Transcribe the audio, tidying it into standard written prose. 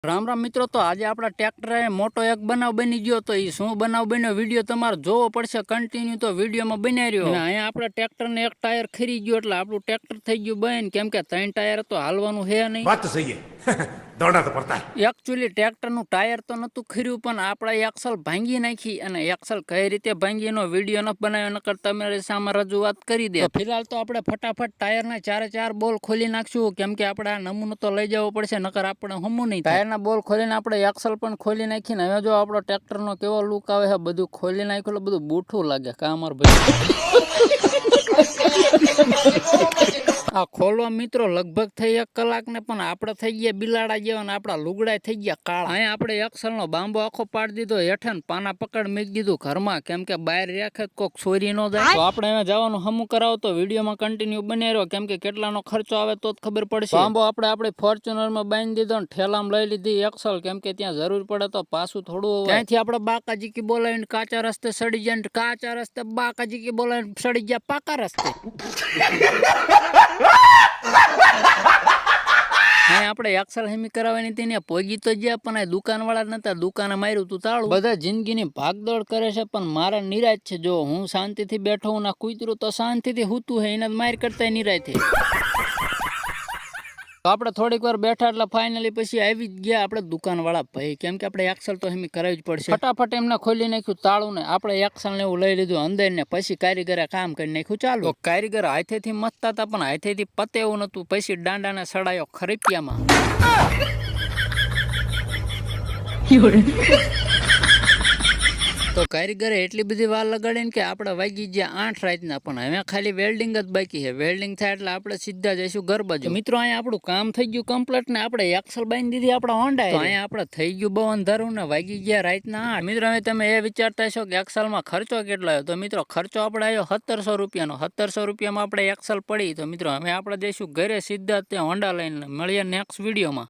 राम राम मित्रों। तो आज अपना ट्रेक्टर मोटो एक बनाव बनी गयो तो ये शू बनाव बन्यो वीडियो तमारे जोवो पड़शे कंटिन्यू। तो वीडियो में बनाई रह्यो। अहींया आपड़ा ट्रेक्टर ने एक टायर खरी गयो एटले आपणुं ट्रेक्टर थई गयुं बन, केम के 3 टायर तो हालवानुं है नहीं। बात तो सही है। दौड़ना तो पड़ता है। एक्चुअली ट्रेक्टर नु टायर तो नतुं खर्युं पण आपड़ा एक्सल भांगी नाखी अने एक्सल कई रीते भांगी एनो वीडियो न बनाव्यो, नकर तमारी सामे रजूआत करी दे। तो फिलहाल तो आपणे फटाफट टायर ना चारे चार बोल खोली नाखशुं, केम के आपणे आ नमूनो तो लई जवो पड़शे, नकर आपणे हम्मું नहीं। टायर ना बोल खोलीने आपणे एक्सल पण खोली नाखीने हवे जो आपणो ट्रेक्टर नो केवो लुक आवे छे, बधुं खोली नाख्युं એટલે બધું બૂઠું લાગે કા અમાર ભાઈ। आ खोलवा मित्रों लगभग थई 1 कलाक ने पण आपणे थई गया बिलाड़ा जेवा ने आपड़ा लुगड़ा थई गया काळा। अहीं आपणे एक्सल नो बांबो आखो पाड़ी दीधो हेठे ने पाना पकड़ मेक दीधुं घरमा, केम के बाहर राखे कोक चोरी न जाय। तो आपणे हवे जवानुं हम्मું करावो तो विडियो में कंटिन्यू बने रहो, केम के केटलानो खर्चो आवे तो खबर पड़शे। बांबो आपणे आपणी फॉर्च्यूनर में बांधी दीधो ने ठेला में लई लीधी एक्सल, केम के त्यां जरूर पड़े तो पाछुं थोडुं होवे। त्यांथी आपणे बाकाजी की बोलावीने काचा रस्ते सड़ी गया, काचा रस्ते बाकाजी की बोलावीने सड़ी गया पाका रस्ते। આપણે एक्सल हेमी करावવાની હતી ને પોગી તો ગયા, પણ આ દુકાનવાળા નતા, દુકાને માર્યું તું તાળું। બધા જિંદગીની ભાગદોડ કરે છે પણ મારા નિરાશ છે। જો હું શાંતિથી બેઠો હું ના કૂતરું તો શાંતિથી હૂતું હે, એને માર કરતા નિરાશ તો આપણે થોડીક વાર બેઠા એટલે ફાઇનલી પછી આવી જ ગયા આપણે દુકાનવાળા ભાઈ, કેમ કે આપણે एक्सल તો હેમી કરાવી જ પડશે। ફટાફટ એમને ખોલી નાખ્યું તાળું ને આપણે एक्सल ને એવું લઈ લીધું અંદર ને પછી કારીગરે કામ કરી નાખ્યું ચાલુ। તો કારીગર હાથેથી મથતા હતા પણ હાથેથી પતે એવું નતું, પછી દાંડાને સડાયો ખરીપિયામાં। तो कारीगरे एटली बधी वार लगाड़ी कि आपणे वागी गया 8 रातना, पण हवे खाली वेल्डिंग ज बाकी है। वेल्डिंग थाय एटले आपणे सीधा जईशुं घर बाजू। मित्रों अहीं आपणुं काम थई गयुं कम्प्लीट ने आपणे एक्सल बांधी दीधी आपणा होंडा। तो अहीं आपणे थई गयुं बહુ अंधारुं ने वागी गया रातना 8। मित्रों हवे तमे ए विचारता हशो कि एक्सल में खर्चो केटलो आव्यो। तो मित्रों खर्चो आपणे आव्यो 1700 रुपियानो। 1700 रुपिया में आपणे एक्सल पड़ी। तो मित्रों हवे आपणे जईशुं घरे सीधा ते होंडा लईने। मळीए नेक्स्ट विडियो में।